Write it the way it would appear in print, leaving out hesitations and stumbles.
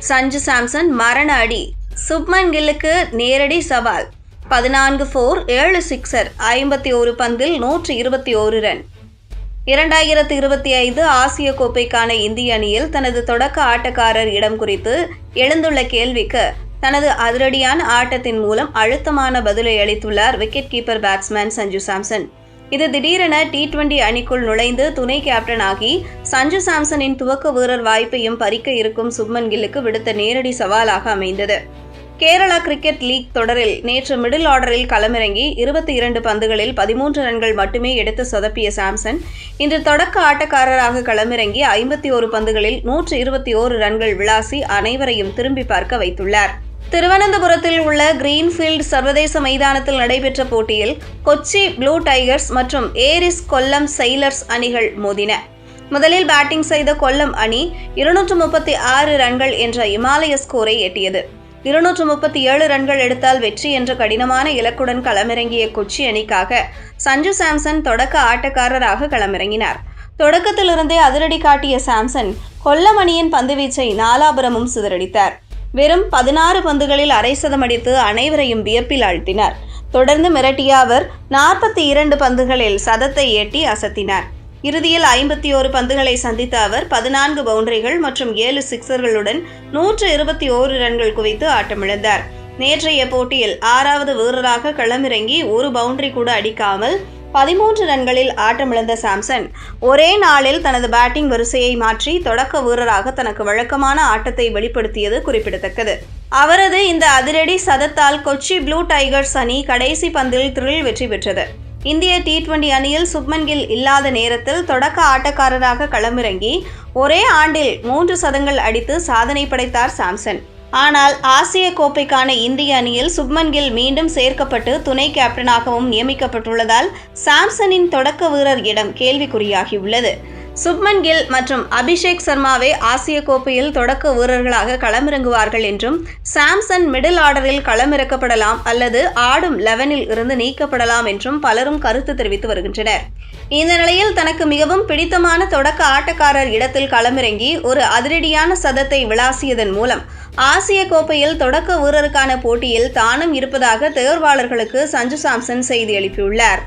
சஞ்சு சாம்சன் மரண அடி, சுப்மன் கில்லுக்கு நேரடி சவால். 14 7 சிக்ஸர், 51 பந்தில் 121 ரன். 2025 ஆசிய கோப்பைக்கான இந்திய அணியில் தனது தொடக்க ஆட்டக்காரர் இடம் குறித்து எழுந்துள்ள கேள்விக்கு தனது அதிரடியான ஆட்டத்தின் மூலம் அழுத்தமான பதிலை அளித்துள்ளார் wicket keeper batsman Sanju Samson. இது திடீரென T20 அணிக்குள் நுழைந்து துணை கேப்டன் ஆகி சஞ்சு சாம்சனின் துவக்க வீரர் வாய்ப்பையும் பறிக்க இருக்கும் சுப்மன் கில்லுக்கு விடுத்த நேரடி சவாலாக அமைந்தது. கேரளா கிரிக்கெட் லீக் தொடரில் நேற்று மிடில் ஆர்டரில் களமிறங்கி 22 பந்துகளில் 13 ரன்கள் மட்டுமே எடுத்து சொதப்பிய சாம்சன் இன்று தொடக்க ஆட்டக்காரராக களமிறங்கி 51 பந்துகளில் 121 ரன்கள் விளாசி அனைவரையும் திரும்பி பார்க்க வைத்துள்ளார். திருவனந்தபுரத்தில் உள்ள கிரீன்ஃபீல்ட் சர்வதேச மைதானத்தில் நடைபெற்ற போட்டியில் கொச்சி ப்ளூ டைகர்ஸ் மற்றும் ஏரிஸ் கொல்லம் செயிலர்ஸ் அணிகள் மோதின. முதலில் பேட்டிங் செய்த கொல்லம் அணி 236 ரன்கள் என்ற இமாலய ஸ்கோரை எட்டியது. 237 ரன்கள் எடுத்தால் வெற்றி என்ற கடினமான இலக்குடன் களமிறங்கிய கொச்சி அணிக்காக சஞ்சு சாம்சன் தொடக்க ஆட்டக்காரராக களமிறங்கினார். தொடக்கத்திலிருந்தே அதிரடி காட்டிய சாம்சன் கொல்லம் அணியின் பந்துவீச்சை நாலாபுரமும் சிதறடித்தார். வெறும் 16 பந்துகளில் அரை சதம் அடித்து அனைவரையும் வியப்பில் ஆழ்த்தினார். தொடர்ந்து மிரட்டிய அவர் 42 பந்துகளில் சதத்தை எட்டி அசத்தினார். இறுதியில் 51 பந்துகளை சந்தித்த அவர் 14 பவுண்டரிகள் மற்றும் 7 சிக்ஸர்களுடன் 121 ரன்கள் குவித்து ஆட்டமிழந்தார். நேற்றைய போட்டியில் 6வது வீரராக களமிறங்கி ஒரு பவுண்டரி கூட அடிக்காமல் 13 ரன்களில் ஆட்டமிழந்த சாம்சன் ஒரே நாளில் தனது பேட்டிங் வரிசையை மாற்றி தொடக்க வீரராக தனக்கு வழக்கமான ஆட்டத்தை வெளிப்படுத்தியது குறிப்பிடத்தக்கது. அவரது இந்த அதிரடி சதத்தால் கொச்சி ப்ளூ டைகர்ஸ் அணி கடைசி பந்தில் த்ரில் வெற்றி பெற்றது. இந்திய T20 அணியில் சுப்மன் கில் இல்லாத நேரத்தில் தொடக்க ஆட்டக்காரராக களமிறங்கி ஒரே ஆண்டில் 3 சதங்கள் அடித்து சாதனை படைத்தார் சாம்சன். ஆனால் ஆசிய கோப்பைக்கான இந்திய அணியில் சுப்மன் கில் மீண்டும் சேர்க்கப்பட்டு துணை கேப்டனாகவும் நியமிக்கப்பட்டுள்ளதால் சாம்சனின் தொடக்க வீரர் இடம் கேள்விக்குறியாகியுள்ளது. சுப்மன் கில் மற்றும் அபிஷேக் சர்மாவே ஆசிய கோப்பையில் தொடக்க வீரர்களாக களமிறங்குவார்கள் என்றும் சாம்சன் மிடில் ஆர்டரில் களமிறக்கப்படலாம் அல்லது ஆடும் 11இல் இருந்து நீக்கப்படலாம் என்றும் பலரும் கருத்து தெரிவித்து வருகின்றனர். இந்த நிலையில் தனக்கு மிகவும் பிடித்தமான தொடக்க ஆட்டக்காரர் இடத்தில் களமிறங்கி ஒரு அதிரடியான சதத்தை விளாசியதன் மூலம் ஆசிய கோப்பையில் தொடக்க வீரருக்கான போட்டியில் தானும் இருப்பதாக தேர்வாளர்களுக்கு சஞ்சு சாம்சன் செய்தி அளித்துள்ளார்.